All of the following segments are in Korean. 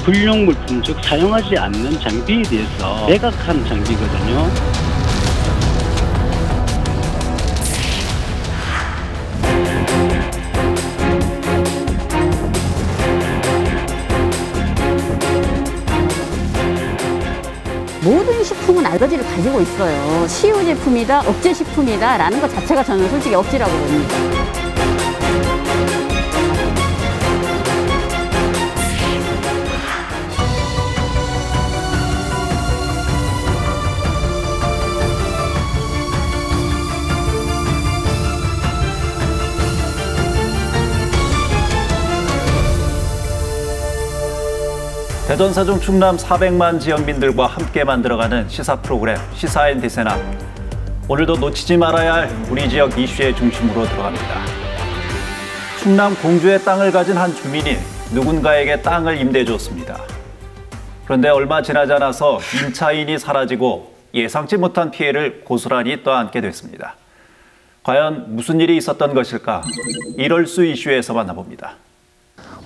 불용 물품, 즉 사용하지 않는 장비에 대해서 매각한 장비거든요. 모든 식품은 알러지를 가지고 있어요. 치유 제품이다, 억제 식품이다 라는 것 자체가 저는 솔직히 억지라고 봅니다. 대전, 세종, 충남 400만 지역민들과 함께 만들어가는 시사 프로그램 시사인디세나. 오늘도 놓치지 말아야 할 우리 지역 이슈의 중심으로 들어갑니다. 충남 공주의 땅을 가진 한 주민이 누군가에게 땅을 임대해 줬습니다. 그런데 얼마 지나지 않아서 임차인이 사라지고 예상치 못한 피해를 고스란히 떠안게 됐습니다. 과연 무슨 일이 있었던 것일까? 이럴 수 이슈에서 만나봅니다.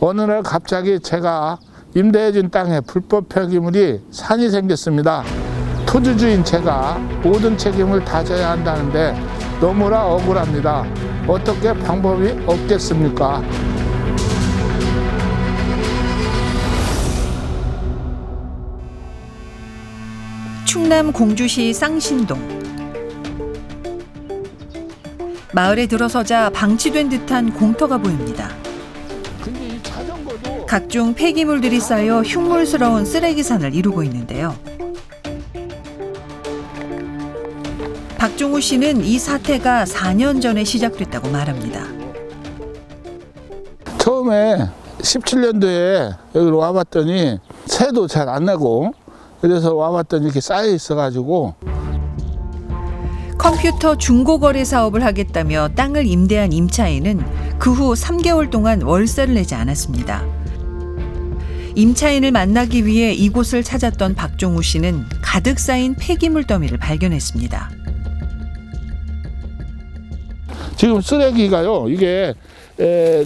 어느 날 갑자기 제가 임대해준 땅에 불법 폐기물이 산이 생겼습니다. 토지주인 제가 모든 책임을 다져야 한다는데 너무나 억울합니다. 어떻게 방법이 없겠습니까? 충남 공주시 쌍신동. 마을에 들어서자 방치된 듯한 공터가 보입니다. 각종 폐기물들이 쌓여 흉물스러운 쓰레기산을 이루고 있는데요. 박종우 씨는 이 사태가 4년 전에 시작됐다고 말합니다. 처음에 17년도에 여기로 와봤더니 새도 잘 안 나고 그래서 와봤더니 이렇게 쌓여 있어가지고 컴퓨터 중고거래 사업을 하겠다며 땅을 임대한 임차인은 그 후 3개월 동안 월세를 내지 않았습니다. 임차인을 만나기 위해 이곳을 찾았던 박종우 씨는 가득 쌓인 폐기물 더미를 발견했습니다. 지금 쓰레기가요, 이게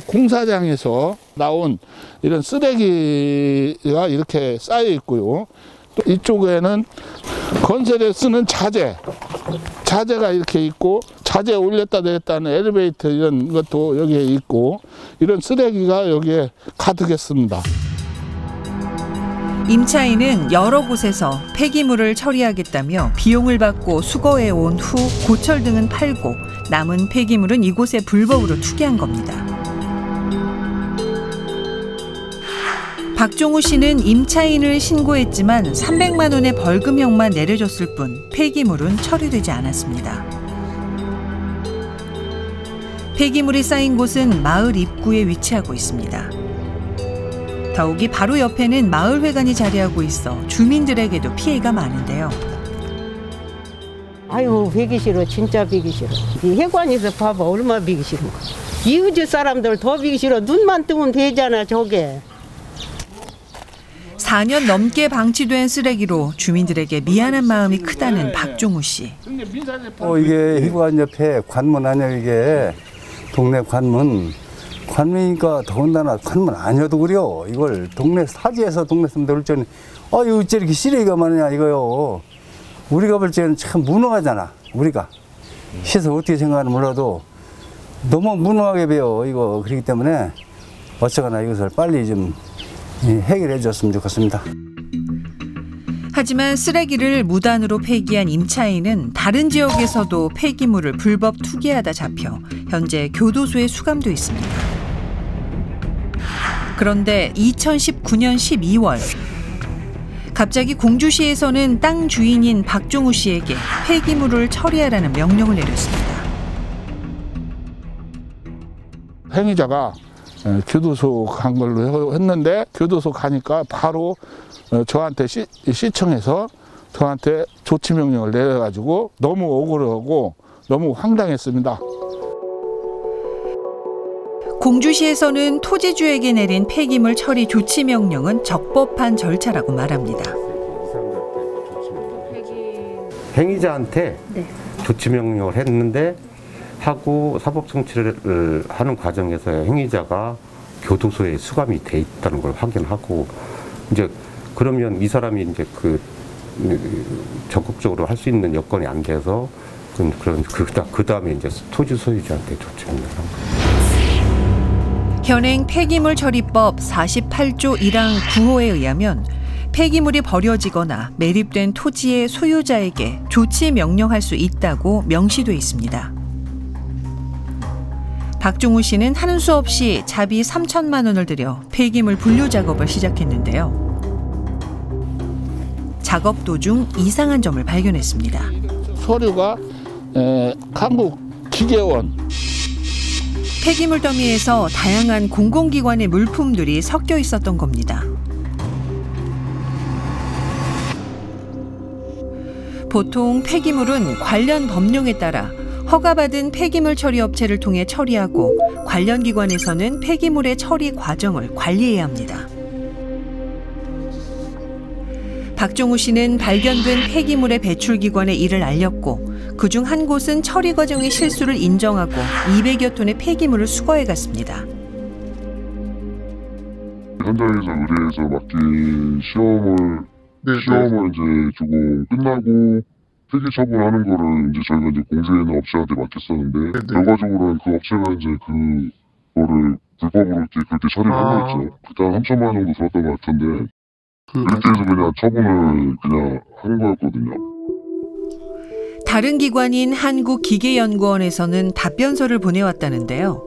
공사장에서 나온 이런 쓰레기가 이렇게 쌓여 있고요. 또 이쪽에는 건설에 쓰는 자재가 이렇게 있고, 자재 올렸다 내렸다 하는 엘리베이터 이런 것도 여기에 있고, 이런 쓰레기가 여기에 가득했습니다. 임차인은 여러 곳에서 폐기물을 처리하겠다며 비용을 받고 수거해 온 후 고철 등은 팔고 남은 폐기물은 이곳에 불법으로 투기한 겁니다. 박종우 씨는 임차인을 신고했지만 300만 원의 벌금형만 내려줬을 뿐 폐기물은 처리되지 않았습니다. 폐기물이 쌓인 곳은 마을 입구에 위치하고 있습니다. 더욱이 바로 옆에는 마을회관이 자리하고 있어 주민들에게도 피해가 많은데요. 아유, 비기 싫어. 진짜 비기 싫어. 이 회관에서 봐봐. 얼마나 비기 싫은가. 이웃집 사람들 더 비기 싫어. 눈만 뜨면 되잖아, 저게. 4년 넘게 방치된 쓰레기로 주민들에게 미안한 마음이 크다는 박종우 씨. 이게 회관 옆에 관문 아니야, 이게. 동네 관문. 관문이니까 더군다나 관문 아니어도 그래요. 이걸 동네 사지에서 동네 사람들 올 때는 이거 어째 이렇게 쓰레기가 많으냐 이거요. 우리가 볼 때는 참 무능하잖아. 우리가 시에서 어떻게 생각하는지 몰라도 너무 무능하게 배워 이거. 그렇기 때문에 어쩌거나 이것을 빨리 좀 해결해 줬으면 좋겠습니다. 하지만 쓰레기를 무단으로 폐기한 임차인은 다른 지역에서도 폐기물을 불법 투기하다 잡혀 현재 교도소에 수감돼 있습니다. 그런데 2019년 12월 갑자기 공주시에서는 땅 주인인 박종우 씨에게 폐기물을 처리하라는 명령을 내렸습니다. 행위자가 교도소 간 걸로 했는데 교도소 가니까 바로 저한테 시청에서 저한테 조치명령을 내려가지고 너무 억울하고 너무 황당했습니다. 공주시에서는 토지주에게 내린 폐기물 처리 조치 명령은 적법한 절차라고 말합니다. 행위자한테 조치 명령을 했는데 하고 사법 청취를 하는 과정에서 행위자가 교도소에 수감이 돼 있다는 걸 확인하고 이제 그러면 이 사람이 이제 적극적으로 할 수 있는 여건이 안 돼서 그 다음에 이제 토지 소유자한테 조치를 한 거예요. 현행 폐기물 처리법 48조 1항 9호에 의하면 폐기물이 버려지거나 매립된 토지의 소유자에게 조치 명령할 수 있다고 명시돼 있습니다. 박종우 씨는 하는 수 없이 자비 3천만 원을 들여 폐기물 분류 작업을 시작했는데요. 작업 도중 이상한 점을 발견했습니다. 서류가 한국기계원. 폐기물 더미에서 다양한 공공기관의 물품들이 섞여 있었던 겁니다. 보통 폐기물은 관련 법령에 따라 허가받은 폐기물 처리 업체를 통해 처리하고 관련 기관에서는 폐기물의 처리 과정을 관리해야 합니다. 박종우 씨는 발견된 폐기물의 배출 기관에 이를 알렸고 그중 한 곳은 처리 과정의 실수를 인정하고 200여 톤의 폐기물을 수거해 갔습니다. 현장에서 의뢰해서 맡긴 시험을 이제 조금 끝나고 폐기 처분하는 거를 이제 저희가 이제 공세에 있는 업체한테 맡겼었는데 결과적으로는 그 업체가 이제 그거를 불법으로 그렇게 처리를 한 거였죠. 그때 한 3천만 원 정도 들었던 것 같은데 그렇게 해서 그냥 처분을 그냥 한 거였거든요. 다른 기관인 한국기계연구원에서는 답변서를 보내왔다는데요.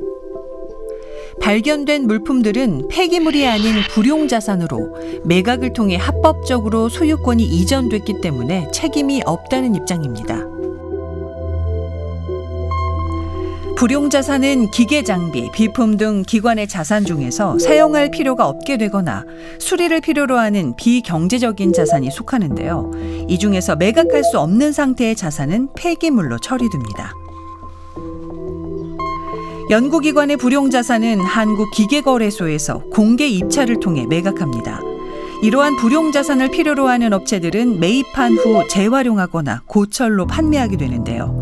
발견된 물품들은 폐기물이 아닌 불용자산으로 매각을 통해 합법적으로 소유권이 이전됐기 때문에 책임이 없다는 입장입니다. 불용자산은 기계장비, 비품 등 기관의 자산 중에서 사용할 필요가 없게 되거나 수리를 필요로 하는 비경제적인 자산이 속하는데요. 이 중에서 매각할 수 없는 상태의 자산은 폐기물로 처리됩니다. 연구기관의 불용자산은 한국기계거래소에서 공개 입찰을 통해 매각합니다. 이러한 불용자산을 필요로 하는 업체들은 매입한 후 재활용하거나 고철로 판매하게 되는데요.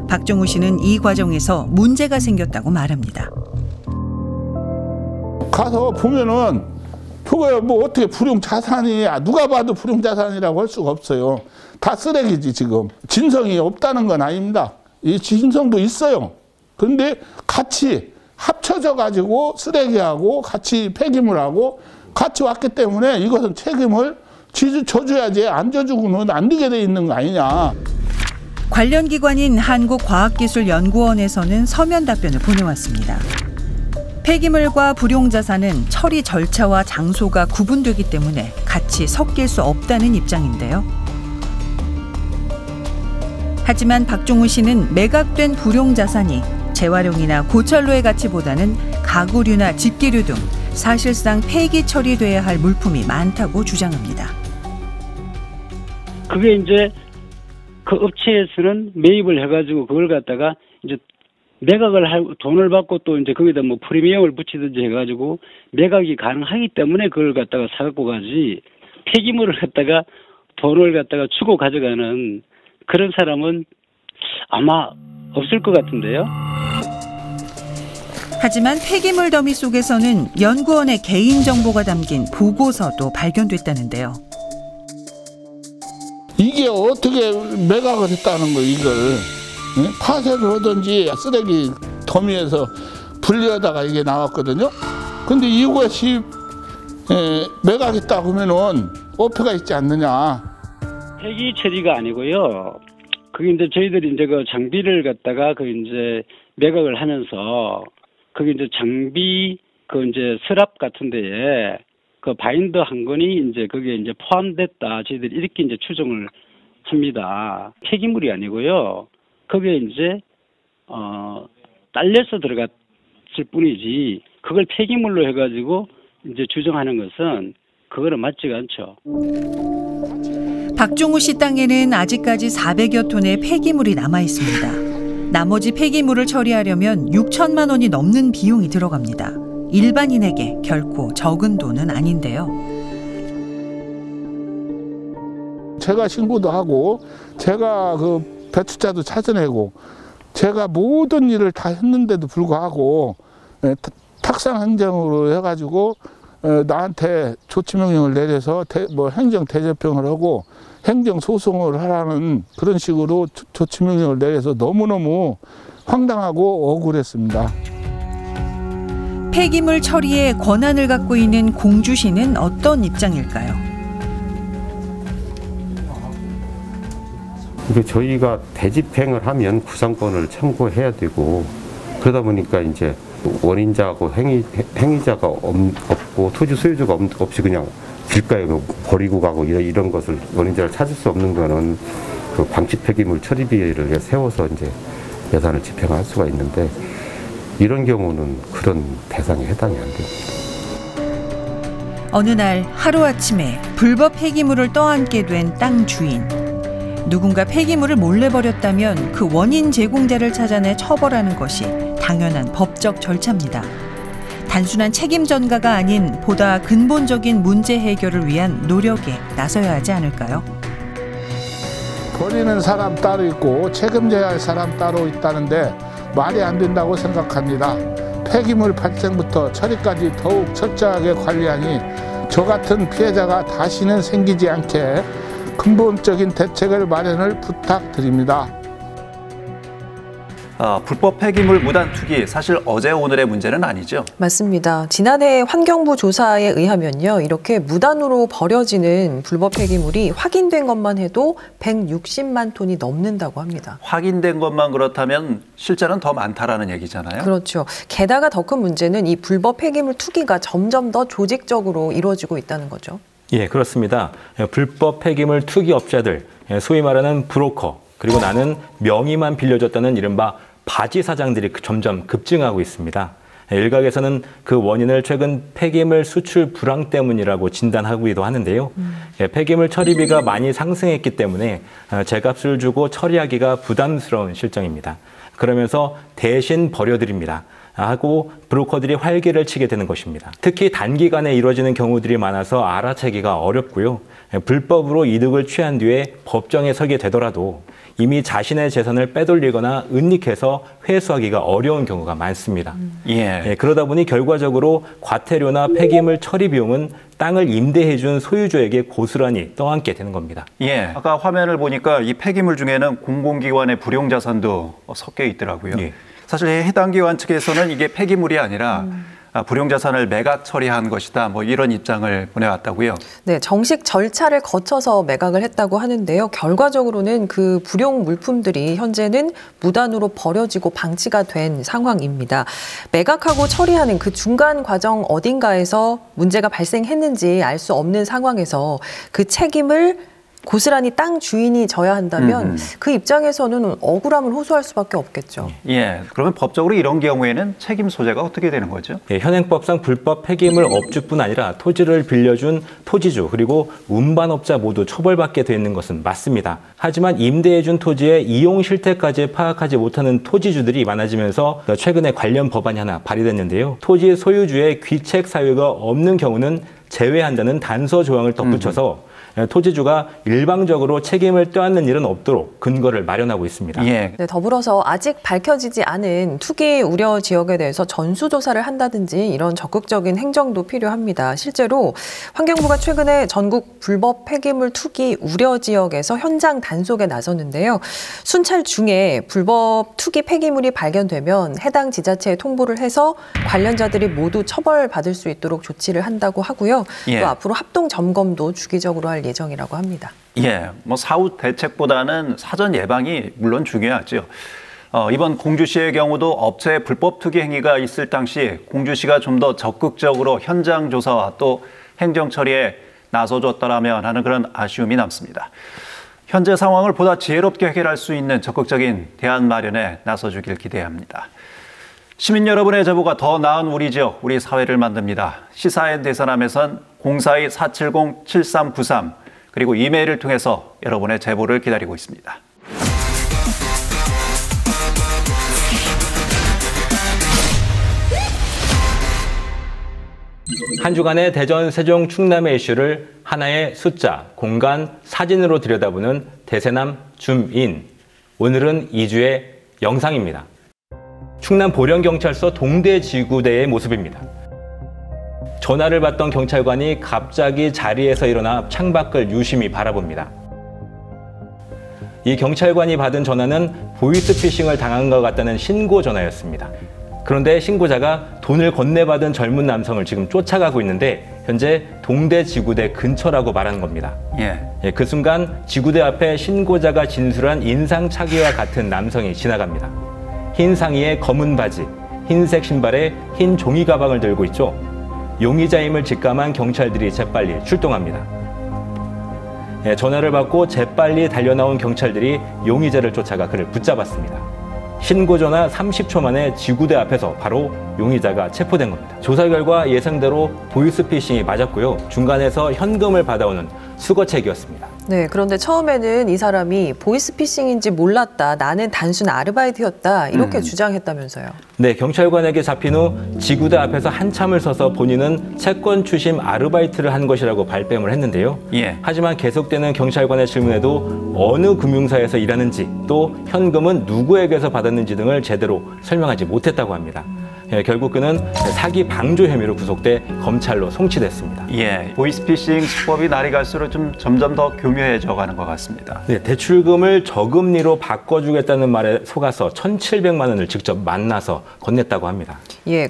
박종우 씨는 이 과정에서 문제가 생겼다고 말합니다. 가서 보면은 그거야 뭐 어떻게 불용자산이야. 누가 봐도 불용자산이라고 할 수가 없어요. 다 쓰레기지 지금. 진성이 없다는 건 아닙니다. 이 진성도 있어요. 근데 같이 합쳐져 가지고 쓰레기하고 같이 폐기물하고 같이 왔기 때문에 이것은 책임을 져줘야지 안 져주고는 안 되게 돼 있는 거 아니냐. 관련 기관인 한국과학기술연구원에서는 서면 답변을 보내왔습니다. 폐기물과 불용자산은 처리 절차와 장소가 구분되기 때문에 같이 섞일 수 없다는 입장인데요. 하지만 박종우 씨는 매각된 불용자산이 재활용이나 고철로의 가치보다는 가구류나 집기류 등 사실상 폐기 처리돼야 할 물품이 많다고 주장합니다. 그게 이제 그 업체에서는 매입을 해가지고 그걸 갖다가 이제 매각을 할 돈을 받고 또 이제 거기다 뭐 프리미엄을 붙이든지 해가지고 매각이 가능하기 때문에 그걸 갖다가 사갖고 가지 폐기물을 갖다가 돈을 갖다가 주고 가져가는 그런 사람은 아마 없을 것 같은데요. 하지만 폐기물 더미 속에서는 연구원의 개인정보가 담긴 보고서도 발견됐다는데요. 이게 어떻게 매각을 했다는 거예요, 이걸. 파쇄를 하든지 쓰레기 더미에서 분리하다가 이게 나왔거든요. 근데 이것이 매각했다 그러면은 어폐가 있지 않느냐. 폐기 처리가 아니고요. 그게 이제 저희들이 이제 그 장비를 갖다가 그 이제 매각을 하면서 그게 이제 장비 그 이제 서랍 같은 데에 그 바인더 한 건이 이제 거기에 이제 포함됐다. 저희들이 이렇게 이제 추정을 합니다. 폐기물이 아니고요. 거기에 이제 딸려서 들어갔을 뿐이지 그걸 폐기물로 해가지고 이제 추정하는 것은 그거는 맞지가 않죠. 박종우 씨 땅에는 아직까지 400여 톤의 폐기물이 남아 있습니다. 나머지 폐기물을 처리하려면 6천만 원이 넘는 비용이 들어갑니다. 일반인에게 결코 적은 돈은 아닌데요. 제가 신고도 하고 제가 그 배출자도 찾아내고 제가 모든 일을 다 했는데도 불구하고 탁상 행정으로 해가지고 나한테 조치명령을 내려서 행정 대접형을 하고 행정 소송을 하라는 그런 식으로 조치명령을 내려서 너무너무 황당하고 억울했습니다. 폐기물 처리에 권한을 갖고 있는 공주시는 어떤 입장일까요? 저희가 대집행을 하면 구상권을 청구해야 되고, 그러다 보니까 이제 원인자하고 행위자가 없고 토지 소유주가 없이 그냥 길가에 버리고 가고 이런 것을 원인자를 찾을 수 없는 거는 그 방치 폐기물 처리비를 세워서 이제 예산을 집행할 수가 있는데, 이런 경우는 그런 대상에 해당이 안 됩니다. 어느 날 하루아침에 불법 폐기물을 떠안게 된 땅 주인. 누군가 폐기물을 몰래 버렸다면 그 원인 제공자를 찾아내 처벌하는 것이 당연한 법적 절차입니다. 단순한 책임 전가가 아닌 보다 근본적인 문제 해결을 위한 노력에 나서야 하지 않을까요? 버리는 사람 따로 있고 책임져야 할 사람 따로 있다는데 말이 안 된다고 생각합니다. 폐기물 발생부터 처리까지 더욱 철저하게 관리하니 저 같은 피해자가 다시는 생기지 않게 근본적인 대책을 마련을 부탁드립니다. 불법 폐기물 무단 투기, 사실 어제 오늘의 문제는 아니죠? 맞습니다. 지난해 환경부 조사에 의하면요, 이렇게 무단으로 버려지는 불법 폐기물이 확인된 것만 해도 160만 톤이 넘는다고 합니다. 확인된 것만 그렇다면 실제는 더 많다라는 얘기잖아요. 그렇죠. 게다가 더 큰 문제는 이 불법 폐기물 투기가 점점 더 조직적으로 이루어지고 있다는 거죠. 예, 그렇습니다. 불법 폐기물 투기 업자들, 소위 말하는 브로커, 그리고 나는 명의만 빌려줬다는 이른바 바지 사장들이 점점 급증하고 있습니다. 일각에서는 그 원인을 최근 폐기물 수출 불황 때문이라고 진단하기도 하는데요. 폐기물 처리비가 많이 상승했기 때문에 제값을 주고 처리하기가 부담스러운 실정입니다. 그러면서 대신 버려드립니다 하고 브로커들이 활개를 치게 되는 것입니다. 특히 단기간에 이루어지는 경우들이 많아서 알아채기가 어렵고요. 불법으로 이득을 취한 뒤에 법정에 서게 되더라도 이미 자신의 재산을 빼돌리거나 은닉해서 회수하기가 어려운 경우가 많습니다. 그러다 보니 결과적으로 과태료나 폐기물 처리 비용은 땅을 임대해준 소유주에게 고스란히 떠안게 되는 겁니다. 아까 화면을 보니까 이 폐기물 중에는 공공기관의 불용자산도 섞여 있더라고요. 사실 해당 기관 측에서는 이게 폐기물이 아니라 불용자산을 매각 처리한 것이다, 뭐 이런 입장을 보내왔다고요. 네, 정식 절차를 거쳐서 매각을 했다고 하는데요. 결과적으로는 그 불용 물품들이 현재는 무단으로 버려지고 방치가 된 상황입니다. 매각하고 처리하는 그 중간 과정 어딘가에서 문제가 발생했는지 알 수 없는 상황에서 그 책임을 고스란히 땅 주인이 져야 한다면 그 입장에서는 억울함을 호소할 수밖에 없겠죠. 그러면 법적으로 이런 경우에는 책임 소재가 어떻게 되는 거죠? 현행법상 불법 폐기물 업주뿐 아니라 토지를 빌려준 토지주 그리고 운반업자 모두 처벌받게 돼 있는 것은 맞습니다. 하지만 임대해준 토지의 이용 실태까지 파악하지 못하는 토지주들이 많아지면서 최근에 관련 법안이 하나 발의됐는데요. 토지 소유주의 귀책 사유가 없는 경우는 제외한다는 단서 조항을 덧붙여서 토지주가 일방적으로 책임을 떠안는 일은 없도록 근거를 마련하고 있습니다. 네, 더불어서 아직 밝혀지지 않은 투기 우려 지역에 대해서 전수조사를 한다든지 이런 적극적인 행정도 필요합니다. 실제로 환경부가 최근에 전국 불법 폐기물 투기 우려 지역에서 현장 단속에 나섰는데요. 순찰 중에 불법 투기 폐기물이 발견되면 해당 지자체에 통보를 해서 관련자들이 모두 처벌받을 수 있도록 조치를 한다고 하고요. 또 앞으로 합동 점검도 주기적으로 할 예정이라고 합니다. 뭐 사후 대책보다는 사전 예방이 물론 중요하죠. 이번 공주시의 경우도 업체의 불법 투기 행위가 있을 당시 공주시가 좀 더 적극적으로 현장 조사와 또 행정 처리에 나서줬더라면 하는 그런 아쉬움이 남습니다. 현재 상황을 보다 지혜롭게 해결할 수 있는 적극적인 대안 마련에 나서주길 기대합니다. 시민 여러분의 제보가 더 나은 우리 지역, 우리 사회를 만듭니다. 시사인 대선함에선 042-470-7393 그리고 이메일을 통해서 여러분의 제보를 기다리고 있습니다. 한 주간의 대전, 세종, 충남의 이슈를 하나의 숫자, 공간, 사진으로 들여다보는 대세남 줌인. 오늘은 2주의 영상입니다. 충남 보령경찰서 동대지구대의 모습입니다. 전화를 받던 경찰관이 갑자기 자리에서 일어나 창밖을 유심히 바라봅니다. 이 경찰관이 받은 전화는 보이스피싱을 당한 것 같다는 신고 전화였습니다. 그런데 신고자가 돈을 건네받은 젊은 남성을 지금 쫓아가고 있는데 현재 동대 지구대 근처라고 말하는 겁니다. 그 순간 지구대 앞에 신고자가 진술한 인상착의와 같은 남성이 지나갑니다. 흰 상의에 검은 바지, 흰색 신발에 흰 종이 가방을 들고 있죠. 용의자임을 직감한 경찰들이 재빨리 출동합니다. 전화를 받고 재빨리 달려나온 경찰들이 용의자를 쫓아가 그를 붙잡았습니다. 신고 전화 30초 만에 지구대 앞에서 바로 용의자가 체포된 겁니다. 조사 결과 예상대로 보이스피싱이 맞았고요. 중간에서 현금을 받아오는 수거책이었습니다. 네, 그런데 처음에는 이 사람이 보이스피싱인지 몰랐다. 나는 단순 아르바이트였다. 이렇게 주장했다면서요. 네, 경찰관에게 잡힌 후 지구대 앞에서 한참을 서서 본인은 채권 추심 아르바이트를 한 것이라고 발뺌을 했는데요. 하지만 계속되는 경찰관의 질문에도 어느 금융사에서 일하는지 또 현금은 누구에게서 받았는지 등을 제대로 설명하지 못했다고 합니다. 결국 그는 사기 방조 혐의로 구속돼 검찰로 송치됐습니다. 보이스피싱 수법이 날이 갈수록 좀 점점 더 교묘해져 가는 것 같습니다. 네, 대출금을 저금리로 바꿔주겠다는 말에 속아서 1,700만 원을 직접 만나서 건넸다고 합니다.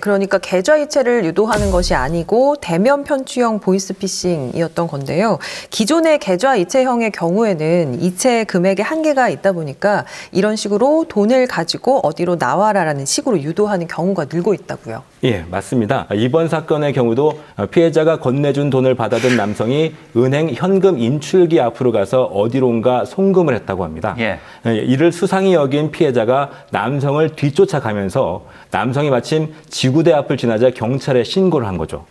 그러니까 계좌이체를 유도하는 것이 아니고 대면 편취형 보이스피싱이었던 건데요. 기존의 계좌이체형의 경우에는 이체 금액의 한계가 있다 보니까 이런 식으로 돈을 가지고 어디로 나와라라는 식으로 유도하는 경우가 늘고 있다고요. 맞습니다. 이번 사건의 경우도 피해자가 건네준 돈을 받아든 남성이 은행 현금 인출기 앞으로 가서 어디론가 송금을 했다고 합니다. 이를 수상히 여긴 피해자가 남성을 뒤쫓아가면서 남성이 마침 지구대 앞을 지나자 경찰에 신고를 한 거죠.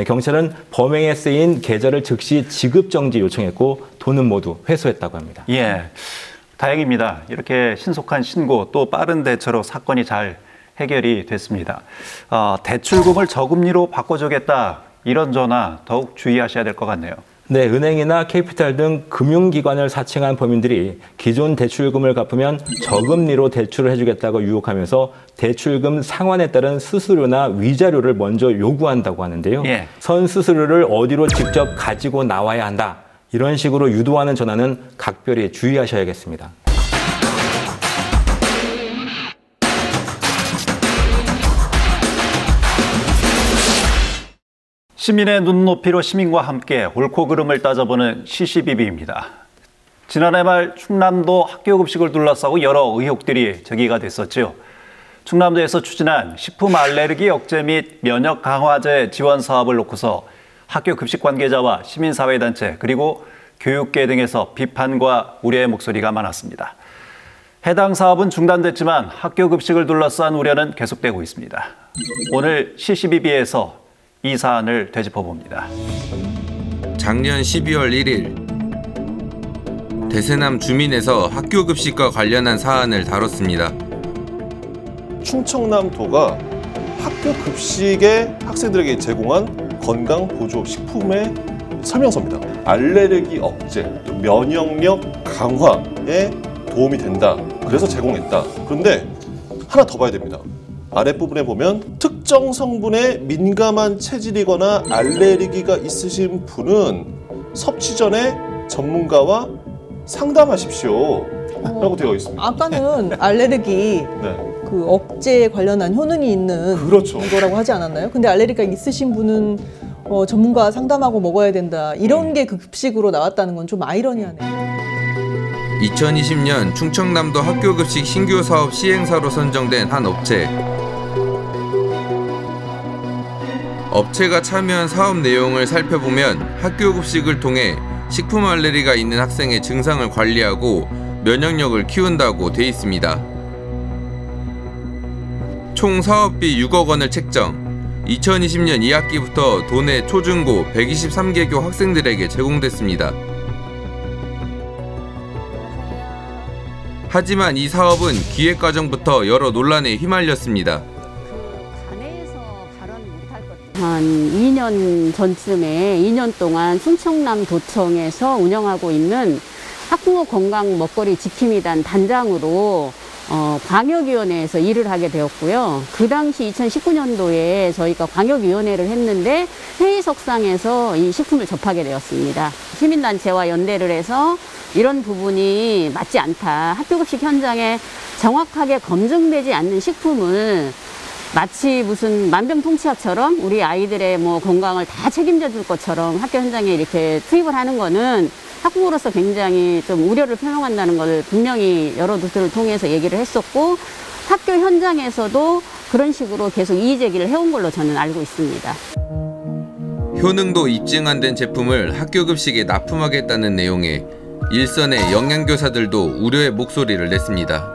경찰은 범행에 쓰인 계좌를 즉시 지급정지 요청했고 돈은 모두 회수했다고 합니다. 다행입니다. 이렇게 신속한 신고 또 빠른 대처로 사건이 잘 해결이 됐습니다. 대출금을 저금리로 바꿔주겠다 이런 전화 더욱 주의하셔야 될 것 같네요. 네, 은행이나 캐피탈 등 금융기관을 사칭한 범인들이 기존 대출금을 갚으면 저금리로 대출을 해주겠다고 유혹하면서 대출금 상환에 따른 수수료나 위자료를 먼저 요구한다고 하는데요. 선 수수료를 어디로 직접 가지고 나와야 한다. 이런 식으로 유도하는 전화는 각별히 주의하셔야겠습니다. 시민의 눈높이로 시민과 함께 옳고 그름을 따져보는 시시비비입니다. 지난해 말 충남도 학교급식을 둘러싸고 여러 의혹들이 제기가 됐었죠. 충남도에서 추진한 식품 알레르기 억제 및 면역 강화제 지원 사업을 놓고서 학교 급식 관계자와 시민사회단체 그리고 교육계 등에서 비판과 우려의 목소리가 많았습니다. 해당 사업은 중단됐지만 학교 급식을 둘러싼 우려는 계속되고 있습니다. 오늘 시시비비에서 이 사안을 되짚어봅니다. 작년 12월 1일 대세남 주민에서 학교 급식과 관련한 사안을 다뤘습니다. 충청남도가 학교 급식에 학생들에게 제공한 건강보조식품의 설명서입니다. 알레르기 억제, 면역력 강화에 도움이 된다. 그래서 제공했다. 그런데 하나 더 봐야 됩니다. 아랫부분에 보면 특정 성분에 민감한 체질이거나 알레르기가 있으신 분은 섭취 전에 전문가와 상담하십시오 라고 되어 있습니다. 아까는 알레르기 그 억제에 관련한 효능이 있는 이거라고 하지 않았나요? 근데 알레르기가 있으신 분은 전문가 상담하고 먹어야 된다 이런 게 그 급식으로 나왔다는 건 좀 아이러니하네요. 2020년 충청남도 학교급식 신규 사업 시행사로 선정된 한 업체. 업체가 참여한 사업 내용을 살펴보면 학교급식을 통해 식품 알레르기가 있는 학생의 증상을 관리하고 면역력을 키운다고 돼 있습니다. 총 사업비 6억 원을 책정. 2020년 2학기부터 도내 초중고 123개교 학생들에게 제공됐습니다. 하지만 이 사업은 기획 과정부터 여러 논란에 휘말렸습니다. 한 2년 전쯤에 2년 동안 충청남도청에서 운영하고 있는 학부모 건강 먹거리 지킴이단 단장으로 광역위원회에서 일을 하게 되었고요. 그 당시 2019년도에 저희가 광역위원회를 했는데 회의석상에서 이 식품을 접하게 되었습니다. 시민단체와 연대를 해서 이런 부분이 맞지 않다. 학교급식 현장에 정확하게 검증되지 않는 식품을 마치 무슨 만병통치약처럼 우리 아이들의 뭐 건강을 다 책임져 줄 것처럼 학교 현장에 이렇게 투입을 하는 거는 학부모로서 굉장히 좀 우려를 표명한다는 걸 분명히 여러 루트를 통해서 얘기를 했었고, 학교 현장에서도 그런 식으로 계속 이의 제기를 해온 걸로 저는 알고 있습니다. 효능도 입증 안 된 제품을 학교 급식에 납품하겠다는 내용에 일선의 영양교사들도 우려의 목소리를 냈습니다.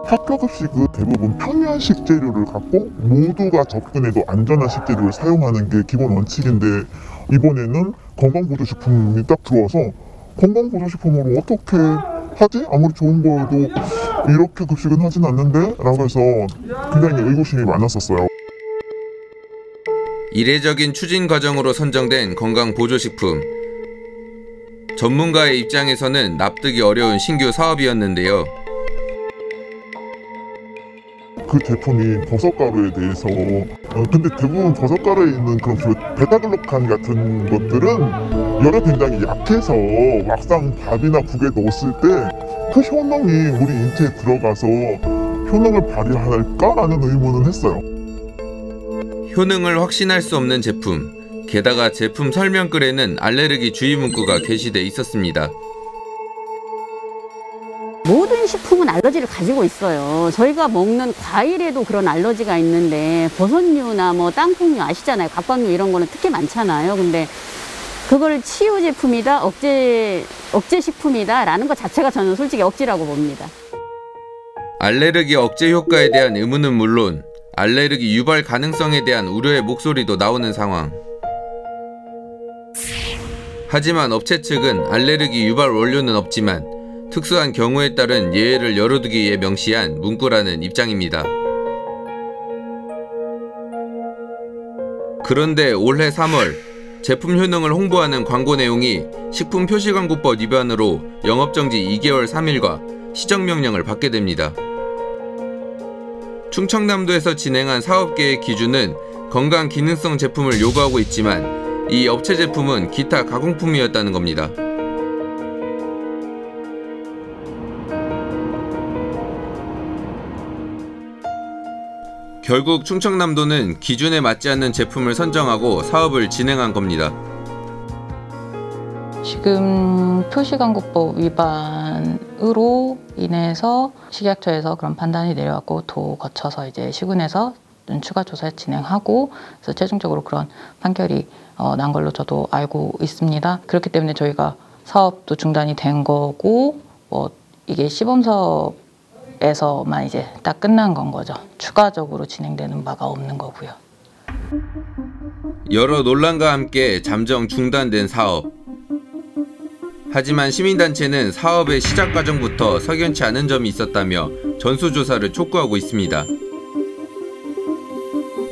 학교 급식은 대부분 편리한 식재료를 갖고 모두가 접근해도 안전한 식재료를 사용하는 게 기본 원칙인데, 이번에는 건강보조식품이 딱 들어와서 건강보조식품으로 어떻게 하지? 아무리 좋은 거여도 이렇게 급식은 하진 않는데? 라고 해서 굉장히 의구심이 많았었어요. 이례적인 추진 과정으로 선정된 건강보조식품. 전문가의 입장에서는 납득이 어려운 신규 사업이었는데요. 그 제품이 버섯가루에 대해서 근데 대부분 버섯가루에 있는 그런 베타글루칸 같은 것들은 열에 굉장히 약해서 막상 밥이나 국에 넣었을 때 그 효능이 우리 인체에 들어가서 효능을 발휘할까라는 의문은 했어요. 효능을 확신할 수 없는 제품. 게다가 제품 설명글에는 알레르기 주의 문구가 게시돼 있었습니다. 모든 식품은 알러지를 가지고 있어요. 저희가 먹는 과일에도 그런 알러지가 있는데 버섯류나 뭐 땅콩류 아시잖아요. 갑각류 이런 거는 특히 많잖아요. 근데 그걸 치유 제품이다, 억제 식품이다 라는 것 자체가 저는 솔직히 억지라고 봅니다. 알레르기 억제 효과에 대한 의문은 물론 알레르기 유발 가능성에 대한 우려의 목소리도 나오는 상황. 하지만 업체 측은 알레르기 유발 원료는 없지만 특수한 경우에 따른 예외를 열어두기 위해 명시한 문구라는 입장입니다. 그런데 올해 3월 제품 효능을 홍보하는 광고 내용이 식품표시광고법 위반으로 영업정지 2개월 3일과 시정명령을 받게 됩니다. 충청남도에서 진행한 사업계획 기준은 건강기능성 제품을 요구하고 있지만 이 업체 제품은 기타 가공품이었다는 겁니다. 결국 충청남도는 기준에 맞지 않는 제품을 선정하고 사업을 진행한 겁니다. 지금 표시광고법 위반으로 인해서 식약처에서 그런 판단이 내려왔고 도 거쳐서 이제 시군에서 추가 조사 진행하고 그래서 최종적으로 그런 판결이 난 걸로 저도 알고 있습니다. 그렇기 때문에 저희가 사업도 중단이 된 거고 뭐 이게 시범 사업에서만 이제 딱 끝난 건 거죠. 추가적으로 진행되는 바가 없는 거고요. 여러 논란과 함께 잠정 중단된 사업. 하지만 시민단체는 사업의 시작 과정부터 석연치 않은 점이 있었다며 전수조사를 촉구하고 있습니다.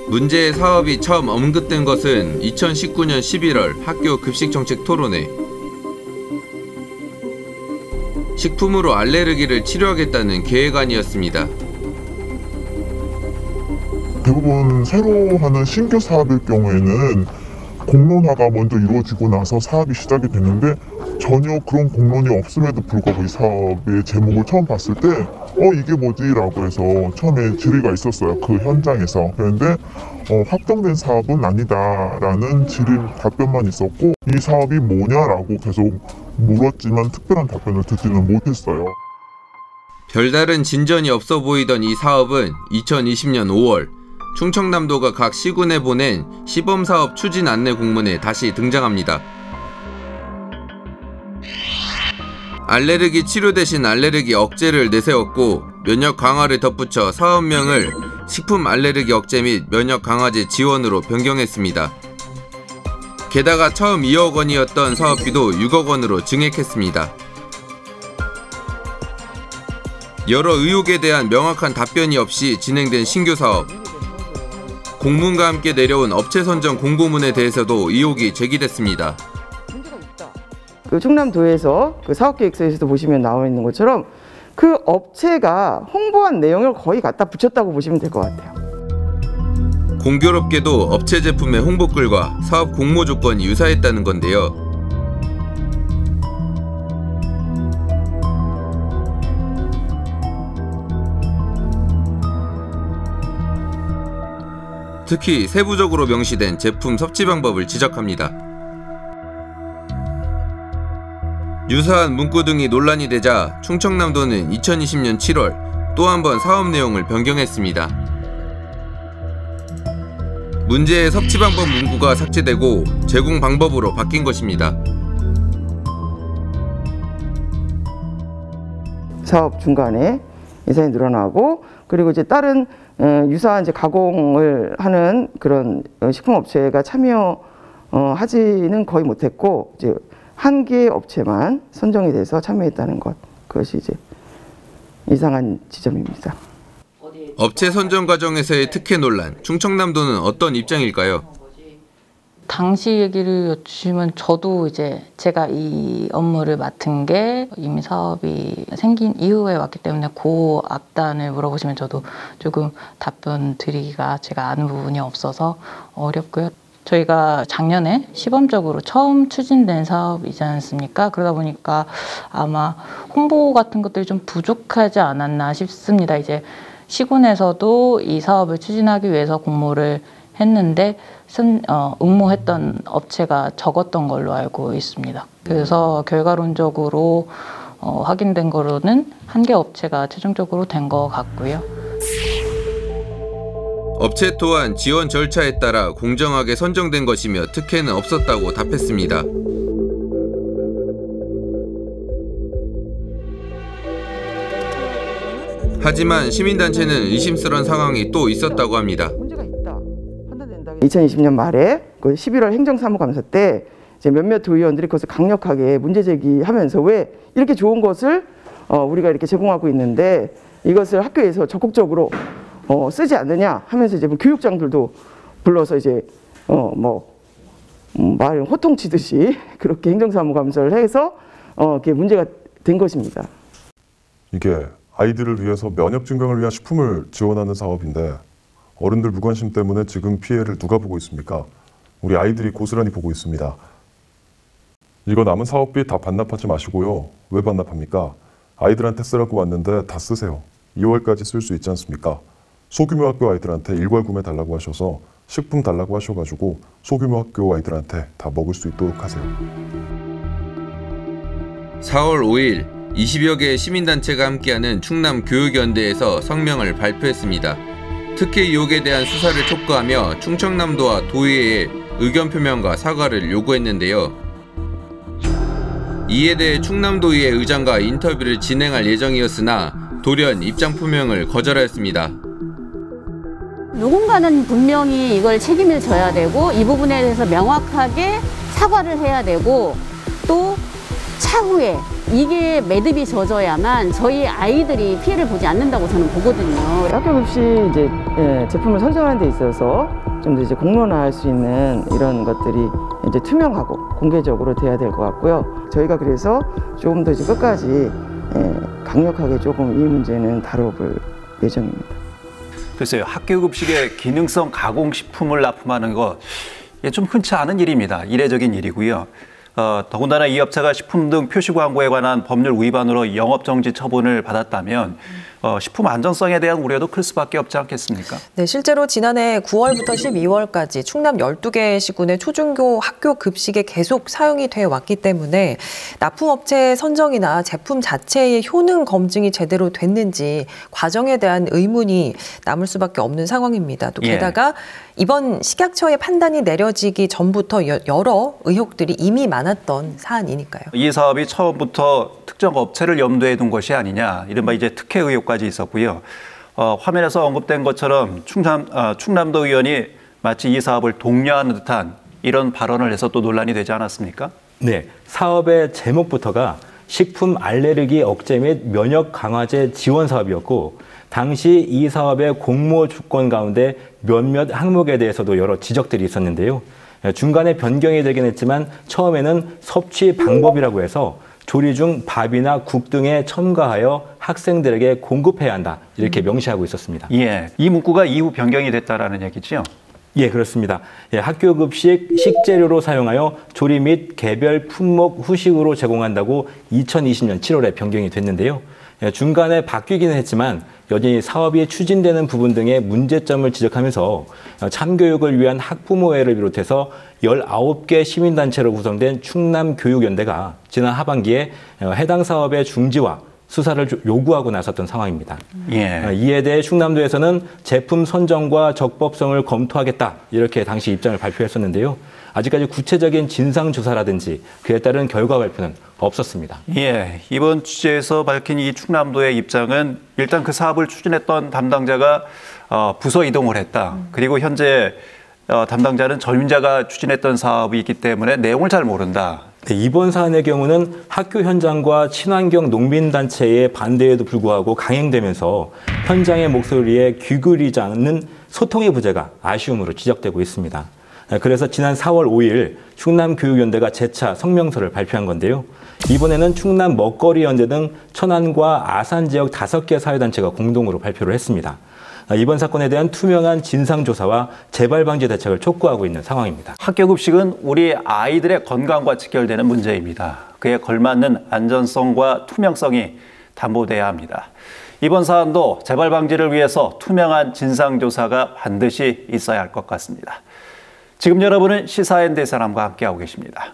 문제의 사업이 처음 언급된 것은 2019년 11월 학교 급식정책 토론회. 식품으로 알레르기를 치료하겠다는 계획안이었습니다. 대부분 새로 하는 신규 사업일 경우에는 공론화가 먼저 이루어지고 나서 사업이 시작이 되는데 전혀 그런 공론이 없음에도 불구하고 이 사업의 제목을 처음 봤을 때 이게 뭐지? 라고 해서 처음에 질의가 있었어요. 그 현장에서. 그런데 확정된 사업은 아니다 라는 질의 답변만 있었고 이 사업이 뭐냐라고 계속 물었지만 특별한 답변을 듣지는 못했어요. 별다른 진전이 없어 보이던 이 사업은 2020년 5월 충청남도가 각 시군에 보낸 시범사업 추진 안내 공문에 다시 등장합니다. 알레르기 치료 대신 알레르기 억제를 내세웠고 면역 강화를 덧붙여 사업명을 식품 알레르기 억제 및 면역 강화제 지원으로 변경했습니다. 게다가 처음 2억 원이었던 사업비도 6억 원으로 증액했습니다. 여러 의혹에 대한 명확한 답변이 없이 진행된 신규 사업. 공문과 함께 내려온 업체 선정 공고문에 대해서도 의혹이 제기됐습니다. 그 충남도에서 그 사업계획서에서도 보시면 나와 있는 것처럼 그 업체가 홍보한 내용을 거의 갖다 붙였다고 보시면 될 것 같아요. 공교롭게도 업체 제품의 홍보글과 사업 공모 조건이 유사했다는 건데요. 특히 세부적으로 명시된 제품 섭취 방법을 지적합니다. 유사한 문구 등이 논란이 되자 충청남도는 2020년 7월 또 한 번 사업 내용을 변경했습니다. 문제의 섭취 방법 문구가 삭제되고 제공 방법으로 바뀐 것입니다. 사업 중간에 예산이 늘어나고, 그리고 이제 다른 유사한 이제 가공을 하는 그런 식품업체가 참여하지는 거의 못했고, 이제 한 개의 업체만 선정이 돼서 참여했다는 것, 그것이 이제 이상한 지점입니다. 업체 선정 과정에서의 특혜 논란, 충청남도는 어떤 입장일까요? 당시 얘기를 여쭈시면 저도 이제 제가 이 업무를 맡은 게 이미 사업이 생긴 이후에 왔기 때문에 그 앞단을 물어보시면 저도 조금 답변 드리기가 제가 아는 부분이 없어서 어렵고요. 저희가 작년에 시범적으로 처음 추진된 사업이지 않습니까? 그러다 보니까 아마 홍보 같은 것들이 좀 부족하지 않았나 싶습니다. 이제 시군에서도 이 사업을 추진하기 위해서 공모를 했는데 응모했던 업체가 적었던 걸로 알고 있습니다. 그래서 결과론적으로 확인된 거로는 한 개 업체가 최종적으로 된 것 같고요. 업체 또한 지원 절차에 따라 공정하게 선정된 것이며 특혜는 없었다고 답했습니다. 하지만 시민단체는 의심스러운 상황이 또 있었다고 합니다. 2020년 말에 그 11월 행정사무감사 때 이제 몇몇 도의원들이 그것을 강력하게 문제 제기하면서 왜 이렇게 좋은 것을 우리가 이렇게 제공하고 있는데 이것을 학교에서 적극적으로 쓰지 않느냐 하면서 이제 교육장들도 불러서 이제 말 호통치듯이 그렇게 행정사무감사를 해서 그게 문제가 된 것입니다. 이게 아이들을 위해서 면역 증강을 위한 식품을 지원하는 사업인데 어른들 무관심 때문에 지금 피해를 누가 보고 있습니까? 우리 아이들이 고스란히 보고 있습니다. 이거 남은 사업비 다 반납하지 마시고요. 왜 반납합니까? 아이들한테 쓰라고 왔는데 다 쓰세요. 2월까지 쓸 수 있지 않습니까? 소규모 학교 아이들한테 일괄 구매 달라고 하셔서 식품 달라고 하셔가지고 소규모 학교 아이들한테 다 먹을 수 있도록 하세요. 4월 5일 20여 개의 시민단체가 함께하는 충남교육연대에서 성명을 발표했습니다. 특혜 의혹에 대한 수사를 촉구하며 충청남도와 도의회에 의견 표명과 사과를 요구했는데요. 이에 대해 충남도의회 의장과 인터뷰를 진행할 예정이었으나 돌연 입장 표명을 거절하였습니다. 누군가는 분명히 이걸 책임을 져야 되고 이 부분에 대해서 명확하게 사과를 해야 되고 또 차후에 이게 매듭이 젖어야만 저희 아이들이 피해를 보지 않는다고 저는 보거든요. 학교 급식 이제 제품을 선정하는 데 있어서 좀 더 이제 공론화할 수 있는 이런 것들이 이제 투명하고 공개적으로 돼야 될 것 같고요. 저희가 그래서 조금 더 이제 끝까지 강력하게 조금 이 문제는 다뤄볼 예정입니다. 글쎄요, 학교 급식에 기능성 가공식품을 납품하는 것, 이게 좀 흔치 않은 일입니다. 이례적인 일이고요. 더군다나 이 업체가 식품 등 표시 광고에 관한 법률 위반으로 영업정지 처분을 받았다면 식품 안전성에 대한 우려도 클 수밖에 없지 않겠습니까? 네, 실제로 지난해 9월부터 12월까지 충남 12개 시군의 초중고 학교 급식에 계속 사용이 돼 왔기 때문에 납품업체 선정이나 제품 자체의 효능 검증이 제대로 됐는지 과정에 대한 의문이 남을 수밖에 없는 상황입니다. 또 게다가 이번 식약처의 판단이 내려지기 전부터 여러 의혹들이 이미 많았던 사안이니까요. 이 사업이 처음부터 특정 업체를 염두에 둔 것이 아니냐, 이른바 이제 특혜 의혹까지 있었고요. 화면에서 언급된 것처럼 충남도 의원이 마치 이 사업을 독려하는 듯한 이런 발언을 해서 또 논란이 되지 않았습니까? 네, 사업의 제목부터가 식품 알레르기 억제 및 면역 강화제 지원 사업이었고 당시 이 사업의 공모 조건 가운데 몇몇 항목에 대해서도 여러 지적들이 있었는데요. 중간에 변경이 되긴 했지만 처음에는 섭취 방법이라고 해서 조리 중 밥이나 국 등에 첨가하여 학생들에게 공급해야 한다. 이렇게 명시하고 있었습니다. 예, 이 문구가 이후 변경이 됐다라는 얘기죠? 예, 그렇습니다. 예, 학교 급식 식재료로 사용하여 조리 및 개별 품목 후식으로 제공한다고 2020년 7월에 변경이 됐는데요. 예, 중간에 바뀌기는 했지만 여전히 사업이 추진되는 부분 등의 문제점을 지적하면서 참교육을 위한 학부모회를 비롯해서 19개 시민단체로 구성된 충남교육연대가 지난 하반기에 해당 사업의 중지와 수사를 요구하고 나섰던 상황입니다. 예. 이에 대해 충남도에서는 제품 선정과 적법성을 검토하겠다 이렇게 당시 입장을 발표했었는데요. 아직까지 구체적인 진상조사라든지 그에 따른 결과 발표는 없었습니다. 예, 이번 취재에서 밝힌 이 충남도의 입장은 일단 그 사업을 추진했던 담당자가 부서 이동을 했다. 그리고 현재 담당자는 전임자가 추진했던 사업이 있기 때문에 내용을 잘 모른다. 네, 이번 사안의 경우는 학교 현장과 친환경 농민단체의 반대에도 불구하고 강행되면서 현장의 목소리에 귀 기울이지 않는 소통의 부재가 아쉬움으로 지적되고 있습니다. 그래서 지난 4월 5일 충남교육연대가 재차 성명서를 발표한 건데요. 이번에는 충남 먹거리연대 등 천안과 아산 지역 5개 사회단체가 공동으로 발표를 했습니다. 이번 사건에 대한 투명한 진상조사와 재발방지 대책을 촉구하고 있는 상황입니다. 학교 급식은 우리 아이들의 건강과 직결되는 문제입니다. 그에 걸맞는 안전성과 투명성이 담보돼야 합니다. 이번 사안도 재발방지를 위해서 투명한 진상조사가 반드시 있어야 할 것 같습니다. 지금 여러분은 시사앤대사람과 함께하고 계십니다.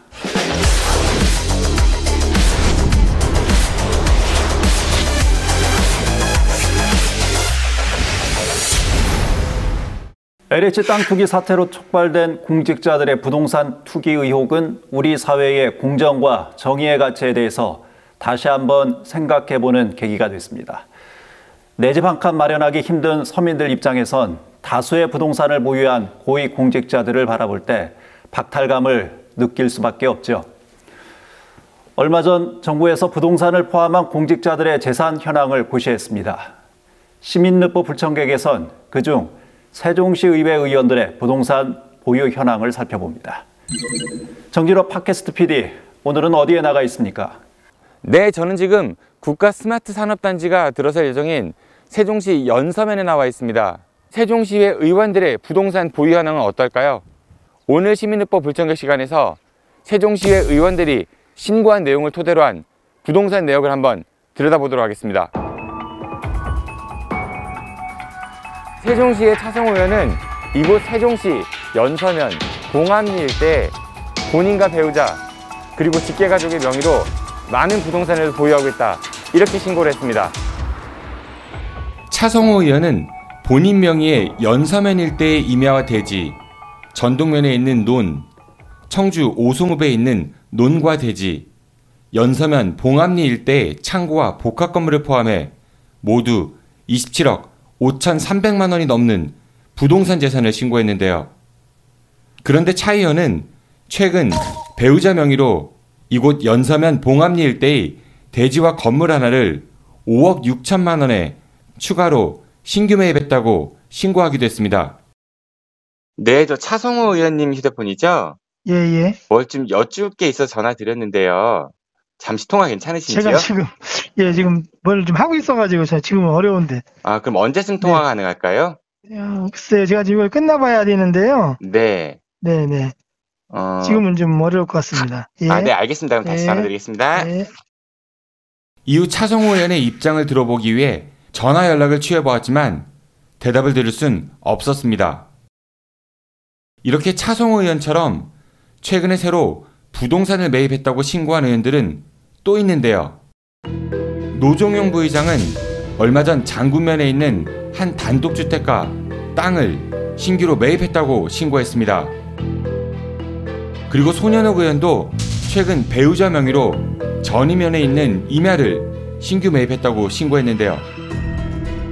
LH 땅 투기 사태로 촉발된 공직자들의 부동산 투기 의혹은 우리 사회의 공정과 정의의 가치에 대해서 다시 한번 생각해보는 계기가 됐습니다. 내 집 한 칸 마련하기 힘든 서민들 입장에선 다수의 부동산을 보유한 고위 공직자들을 바라볼 때 박탈감을 느낄 수밖에 없죠. 얼마 전 정부에서 부동산을 포함한 공직자들의 재산 현황을 고시했습니다. 시민납부 불청객에선 그중 세종시 의회 의원들의 부동산 보유 현황을 살펴봅니다. 정진호 팟캐스트 PD, 오늘은 어디에 나가 있습니까? 네, 저는 지금 국가 스마트 산업단지가 들어설 예정인 세종시 연서면에 나와 있습니다. 세종시의 의원들의 부동산 보유 현황은 어떨까요? 오늘 시민납부 불청객 시간에서 세종시의 의원들이 신고한 내용을 토대로 한 부동산 내역을 한번 들여다보도록 하겠습니다. 세종시의 차성호 의원은 이곳 세종시 연서면 봉암리 일대에 본인과 배우자 그리고 직계가족의 명의로 많은 부동산을 보유하고 있다, 이렇게 신고를 했습니다. 차성호 의원은 본인 명의의 연서면 일대의 임야와 대지, 전동면에 있는 논, 청주 오송읍에 있는 논과 대지, 연서면 봉암리 일대의 창고와 복합 건물을 포함해 모두 27억 5,300만 원이 넘는 부동산 재산을 신고했는데요. 그런데 차 의원은 최근 배우자 명의로 이곳 연서면 봉암리 일대의 대지와 건물 하나를 5억 6천만 원에 추가로 신규 매입했다고 신고하기도 했습니다. 네, 저 차성호 의원님 휴대폰이죠? 예. 뭘 좀 여쭐 게 있어서 전화 드렸는데요. 잠시 통화 괜찮으신지요? 제가 지금 뭘 좀 하고 있어가지고 제가 지금은 어려운데. 아, 그럼 언제쯤 통화 가능할까요? 글쎄요, 제가 지금 끝나봐야 되는데요. 네. 네네. 지금은 좀 어려울 것 같습니다. 예. 네, 알겠습니다. 그럼 다시 전화드리겠습니다. 네. 이후 차성호 의원의 입장을 들어보기 위해 전화 연락을 취해보았지만 대답을 들을 순 없었습니다. 이렇게 차성호 의원처럼 최근에 새로 부동산을 매입했다고 신고한 의원들은 또 있는데요. 노종용 부의장은 얼마 전 장군면에 있는 한 단독주택가 땅을 신규로 매입했다고 신고했습니다. 그리고 손현욱 의원도 최근 배우자 명의로 전이면에 있는 임야를 신규 매입했다고 신고했는데요.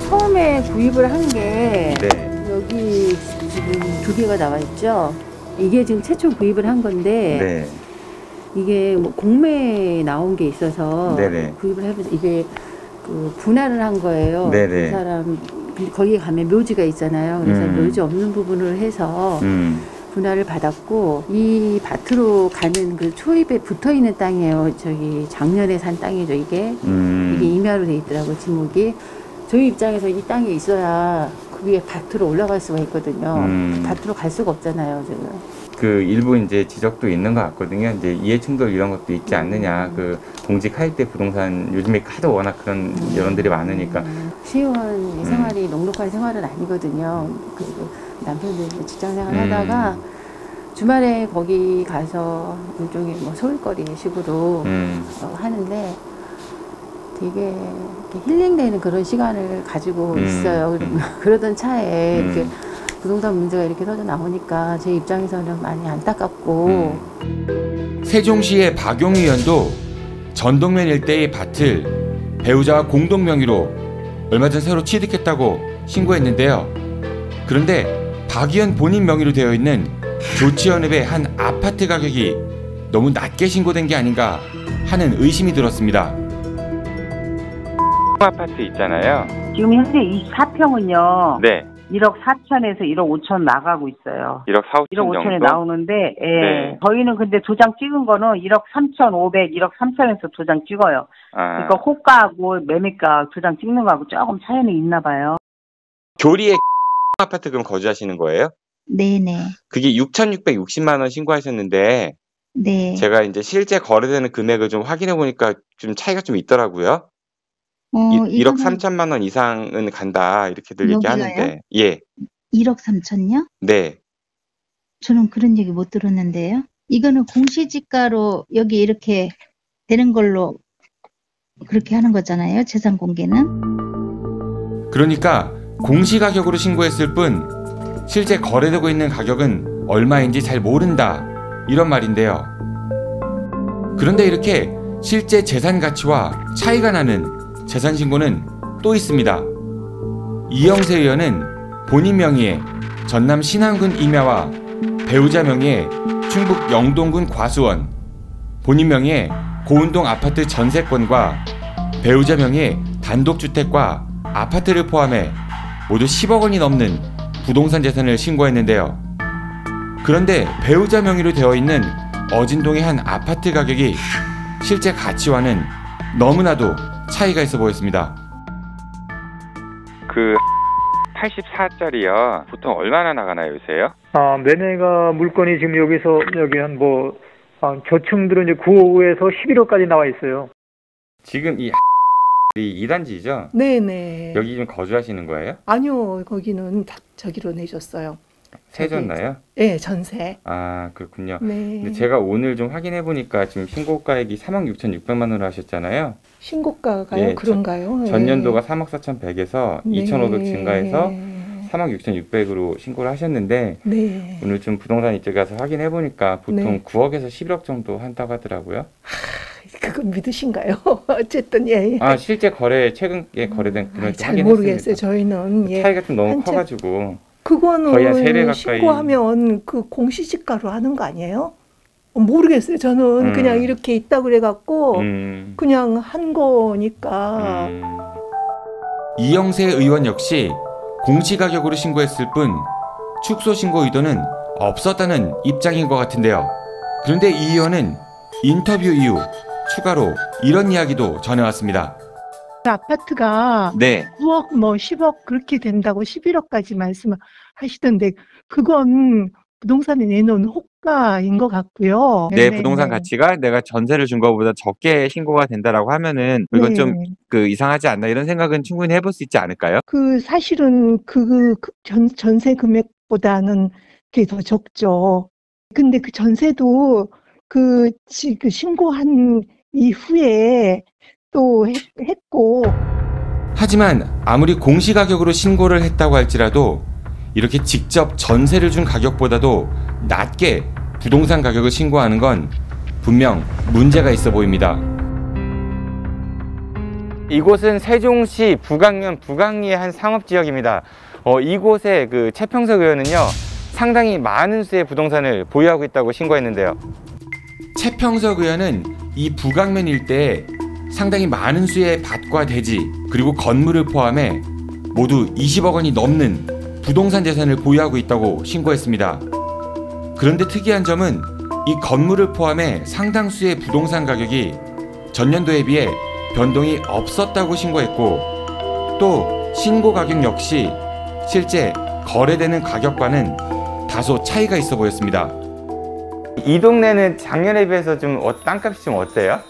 처음에 구입을 한 게 네. 여기 지금 2개가 나와 있죠. 이게 지금 최초 구입을 한 건데 네. 이게 뭐 공매에 나온 게 있어서 네네. 구입을 해보자. 이게 그 분할을 한 거예요. 네네. 그 사람 거기에 가면 묘지가 있잖아요. 그래서 묘지 없는 부분을 해서 분할을 받았고 이 밭으로 가는 그 초입에 붙어 있는 땅이에요. 저기 작년에 산 땅이죠. 이게 임야로 돼 있더라고 지목이. 저희 입장에서 이 땅이 있어야 그 위에 밭으로 올라갈 수가 있거든요. 밭으로 갈 수가 없잖아요, 지금. 그 일부 이제 지적도 있는 것 같거든요. 이제 이해 충돌 이런 것도 있지 않느냐. 그 공직 할 때 부동산 요즘에 하도 워낙 그런 여론들이 많으니까. 시의원 생활이 녹록한 생활은 아니거든요. 그리고 남편도 직장 생활 하다가 주말에 거기 가서 일종의 뭐 소일거리 식으로 하는데 되게 힐링되는 그런 시간을 가지고 있어요. 그러던 차에 이렇게 부동산 문제가 이렇게 터져 나오니까 제 입장에서는 많이 안타깝고. 세종시의 박용 의원도 전동면 일대의 밭을 배우자와 공동 명의로 얼마 전 새로 취득했다고 신고했는데요. 그런데 박 의원 본인 명의로 되어 있는 조치연읍의 한 아파트 가격이 너무 낮게 신고된 게 아닌가 하는 의심이 들었습니다. 아파트 있잖아요. 지금 현재 24평은요. 네. 1억 4천에서 1억 5천 나가고 있어요. 1억 4, 5천 1억 5천에 정도? 나오는데, 예. 네. 저희는 근데 도장 찍은 거는 1억 3,500, 1억 3천에서 도장 찍어요. 그러니까 호가하고 매매가 도장 찍는 거하고 조금 차이는 있나 봐요. 교리에 아파트 그럼 거주하시는 거예요? 네네. 그게 6,660만 원 신고하셨는데, 네. 제가 이제 실제 거래되는 금액을 좀 확인해 보니까 좀 차이가 좀 있더라고요. 1억 3천만 원 이상은 간다 이렇게들 여기가요? 얘기하는데, 예, 1억 3천요? 네. 저는 그런 얘기 못 들었는데요. 이거는 공시지가로 여기 이렇게 되는 걸로 그렇게 하는 거잖아요. 재산 공개는. 그러니까 공시가격으로 신고했을 뿐 실제 거래되고 있는 가격은 얼마인지 잘 모른다 이런 말인데요. 그런데 이렇게 실제 재산 가치와 차이가 나는 재산 신고는 또 있습니다. 이영세 의원은 본인 명의의 전남 신안군 임야와 배우자 명의의 충북 영동군 과수원, 본인 명의의 고운동 아파트 전세권과 배우자 명의의 단독주택과 아파트를 포함해 모두 10억 원이 넘는 부동산 재산을 신고했는데요. 그런데 배우자 명의로 되어 있는 어진동의 한 아파트 가격이 실제 가치와는 너무나도 차이가 있어 보였습니다. 그 84짜리요. 보통 얼마나 나가나요, 요새요? 매매가 물건이 지금 여기 한 저층들은 이제 9억에서 11억까지 나와 있어요. 지금 이 2단지죠? 네네. 여기 좀 거주하시는 거예요? 아니요, 거기는 저기로 내줬어요. 세 줬나요? 네, 전세. 아, 그렇군요. 네. 근데 제가 오늘 좀 확인해 보니까 지금 신고가액이 3억 6,600만 원으로 하셨잖아요. 신고가가요? 네, 그런가요? 전년도가 3억 4,100에서 네. 2,500 증가해서 3억 6,600으로 신고를 하셨는데 네. 오늘 좀 부동산 이쪽에 가서 확인해 보니까 보통 네. 9억에서 11억 정도 한다고 하더라고요. 그건 믿으신가요? 어쨌든 예. 아, 실제 최근에 거래된 금액 잘 모르겠어요. 저희는 차이가 좀 너무 커가지고. 그거는 거의 한 3배 가까이. 신고하면 그 공시지가로 하는 거 아니에요? 모르겠어요. 저는 그냥 이렇게 있다 그래갖고 그냥 한 거니까. 이영세 의원 역시 공시가격으로 신고했을 뿐 축소 신고 의도는 없었다는 입장인 것 같은데요. 그런데 이 의원은 인터뷰 이후 추가로 이런 이야기도 전해왔습니다. 아파트가 네. 9억 10억 그렇게 된다고 11억까지 말씀하시던데 그건 부동산에 내놓은 호가인 것 같고요. 내 부동산 가치가 내가 전세를 준 것보다 적게 신고가 된다라고 하면은 이건 네. 좀 이상하지 않나 이런 생각은 충분히 해볼 수 있지 않을까요? 그 사실은 전세 금액보다는 그게 더 적죠. 근데 그 전세도 그 신고한 이후에 또 했고. 하지만 아무리 공시가격으로 신고를 했다고 할지라도 이렇게 직접 전세를 준 가격보다도 낮게 부동산 가격을 신고하는 건 분명 문제가 있어 보입니다. 이곳은 세종시 북악면 북악리의 한 상업지역입니다. 이곳에 그 최평석 의원은요 상당히 많은 수의 부동산을 보유하고 있다고 신고했는데요. 최평석 의원은 이 북악면 일대에 상당히 많은 수의 밭과 대지 그리고 건물을 포함해 모두 20억 원이 넘는 부동산 재산을 보유하고 있다고 신고했습니다. 그런데 특이한 점은 이 건물을 포함해 상당수의 부동산 가격이 전년도에 비해 변동이 없었다고 신고했고, 또 신고 가격 역시 실제 거래되는 가격과는 다소 차이가 있어 보였습니다. 이 동네는 작년에 비해서 좀 땅값이 좀 어때요?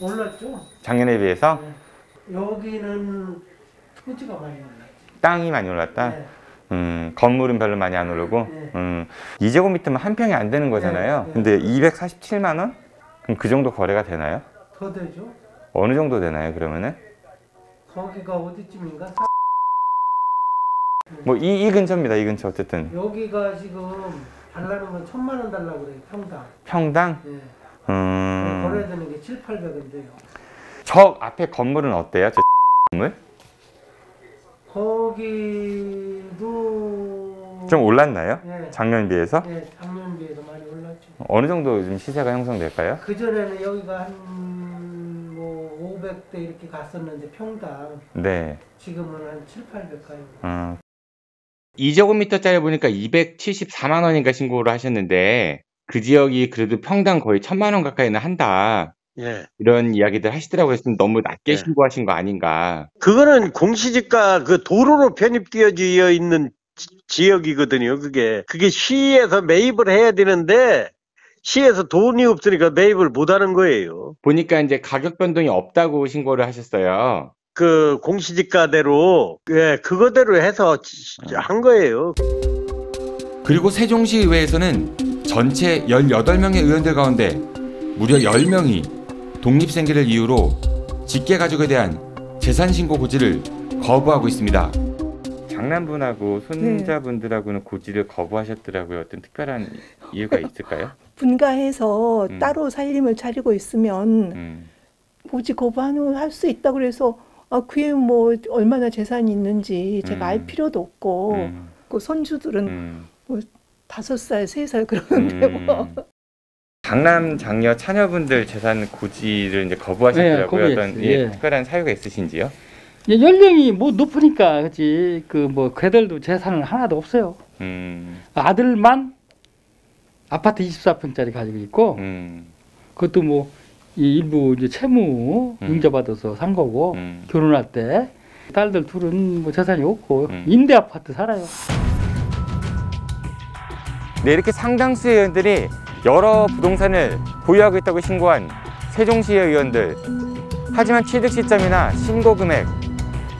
올랐죠. 작년에 비해서? 네. 여기는 토지가 많이 올랐죠. 땅이 많이 올랐다? 네. 건물은 별로 많이 안 오르고? 네. 2제곱미터면 한 평이 안 되는 거잖아요. 네. 근데 247만 원? 그럼 그 정도 거래가 되나요? 더 되죠. 어느 정도 되나요, 그러면은? 거기가 어디쯤인가? 뭐 이 근처입니다. 이 근처 어쨌든. 여기가 지금 달라는 건 1,000만 원 달라고 그래요. 평당. 평당? 네. 음. 거래야 되는 게 700~800인데요. 저 앞에 건물은 어때요? 저 건물? 거기도 좀 올랐나요? 네. 작년 비해서? 네, 작년 비해서 많이 올랐죠. 어느 정도 좀 시세가 형성될까요? 그 전에는 여기가 한 뭐 500대 이렇게 갔었는데 평당. 네. 지금은 한 700~800 가요. 2제곱미터짜리 보니까 274만 원인가 신고를 하셨는데 그 지역이 그래도 평당 거의 1,000만 원 가까이는 한다. 예. 이런 이야기들 하시더라고요. 너무 낮게 예. 신고하신 거 아닌가. 그거는 공시지가 그 도로로 편입되어 있는 지역이거든요. 그게 시에서 매입을 해야 되는데 시에서 돈이 없으니까 매입을 못 하는 거예요. 보니까 이제 가격 변동이 없다고 신고를 하셨어요. 그 공시지가대로 그거대로 해서 한 거예요. 그리고 세종시의회에서는 전체 18명의 의원들 가운데 무려 10명이 독립생계를 이유로 직계가족에 대한 재산신고 고지를 거부하고 있습니다. 장남분하고 손자분들하고는 고지를 거부하셨더라고요. 어떤 특별한 이유가 있을까요? 분가해서 따로 살림을 차리고 있으면 고지 거부할 수 있다고 그래서 그게 뭐 얼마나 재산이 있는지 제가 알 필요도 없고 그 손주들은 뭐 5살, 3살 그러는데 뭐. 장남, 장녀, 자녀분들 재산 고지를 이제 거부하셨더라고요. 네, 어떤 특별한 사유가 있으신지요? 연령이 뭐 높으니까 그렇지 그 뭐 걔들도 재산은 하나도 없어요. 아들만 아파트 24평짜리 가지고 있고 그것도 뭐 일부 이제 채무 융자받아서 산 거고 결혼할 때 딸들 둘은 뭐 재산이 없고 임대 아파트 살아요. 네, 이렇게 상당수의 의원들이 여러 부동산을 보유하고 있다고 신고한 세종시의 의원들. 하지만 취득 시점이나 신고 금액,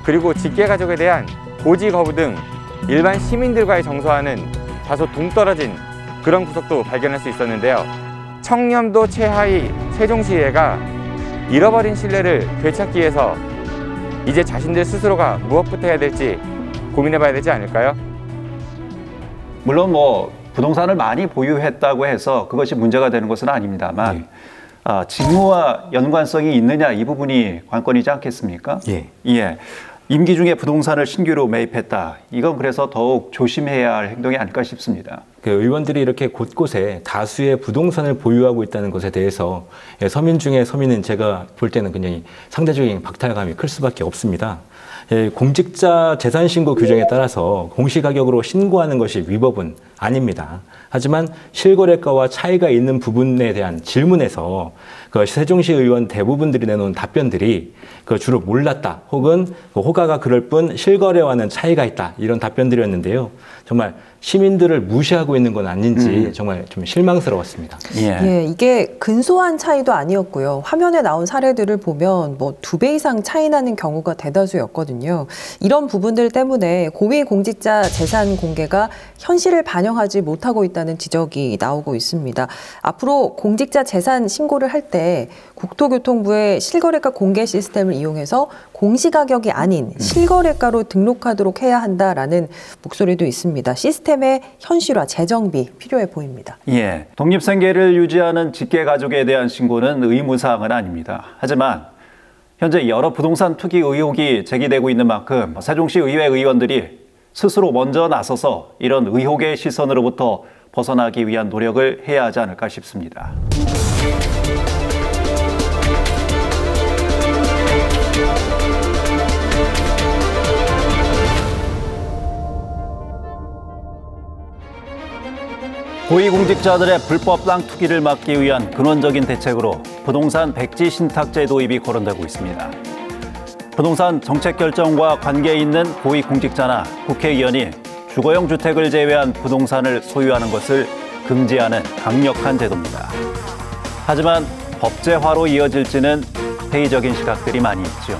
그리고 직계가족에 대한 고지 거부 등 일반 시민들과의 정서와는 다소 동떨어진 그런 구석도 발견할 수 있었는데요. 청렴도 최하위 세종시의회가 잃어버린 신뢰를 되찾기 위해서 이제 자신들 스스로가 무엇부터 해야 될지 고민해봐야 되지 않을까요? 물론 뭐 부동산을 많이 보유했다고 해서 그것이 문제가 되는 것은 아닙니다만 직무와 연관성이 있느냐 이 부분이 관건이지 않겠습니까? 예. 임기 중에 부동산을 신규로 매입했다. 이건 그래서 더욱 조심해야 할 행동이 아닐까 싶습니다. 그 의원들이 이렇게 곳곳에 다수의 부동산을 보유하고 있다는 것에 대해서 서민 중에 서민은 제가 볼 때는 굉장히 상대적인 박탈감이 클 수밖에 없습니다. 공직자 재산신고 규정에 따라서 공시가격으로 신고하는 것이 위법은 아닙니다. 하지만 실거래가와 차이가 있는 부분에 대한 질문에서 그 세종시 의원 대부분들이 내놓은 답변들이 그 주로 몰랐다 혹은 호가가 그럴 뿐 실거래와는 차이가 있다 이런 답변들이었는데요. 정말 시민들을 무시하고 있는 건 아닌지 정말 좀 실망스러웠습니다. 예, 이게 근소한 차이도 아니었고요. 화면에 나온 사례들을 보면 뭐 2배 이상 차이 나는 경우가 대다수였거든요. 이런 부분들 때문에 고위공직자 재산 공개가 현실을 반영하지 못하고 있다는 지적이 나오고 있습니다. 앞으로 공직자 재산 신고를 할 때 국토교통부의 실거래가 공개 시스템을 이용해서 공시가격이 아닌 실거래가로 등록하도록 해야 한다라는 목소리도 있습니다. 시스템의 현실화, 재정비 필요해 보입니다. 예, 독립생계를 유지하는 직계가족에 대한 신고는 의무사항은 아닙니다. 하지만 현재 여러 부동산 투기 의혹이 제기되고 있는 만큼 세종시 의회 의원들이 스스로 먼저 나서서 이런 의혹의 시선으로부터 벗어나기 위한 노력을 해야 하지 않을까 싶습니다. 고위공직자들의 불법 땅 투기를 막기 위한 근원적인 대책으로 부동산 백지 신탁제 도입이 거론되고 있습니다. 부동산 정책 결정과 관계 있는 고위공직자나 국회의원이 주거용 주택을 제외한 부동산을 소유하는 것을 금지하는 강력한 제도입니다. 하지만 법제화로 이어질지는 회의적인 시각들이 많이 있죠.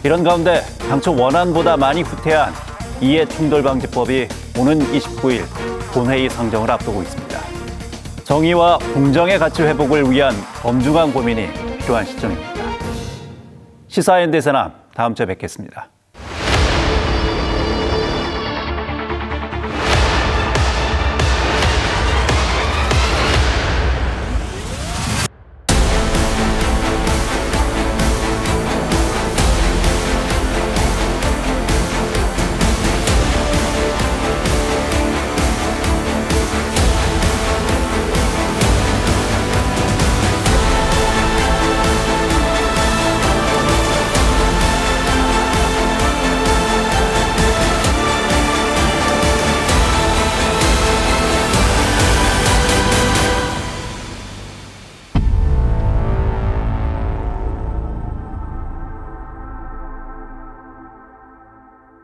이런 가운데 당초 원안보다 많이 후퇴한 이해충돌방지법이 오는 29일 본회의 상정을 앞두고 있습니다. 정의와 공정의 가치 회복을 위한 엄중한 고민이 필요한 시점입니다. 시사인 대세남 다음 주에 뵙겠습니다.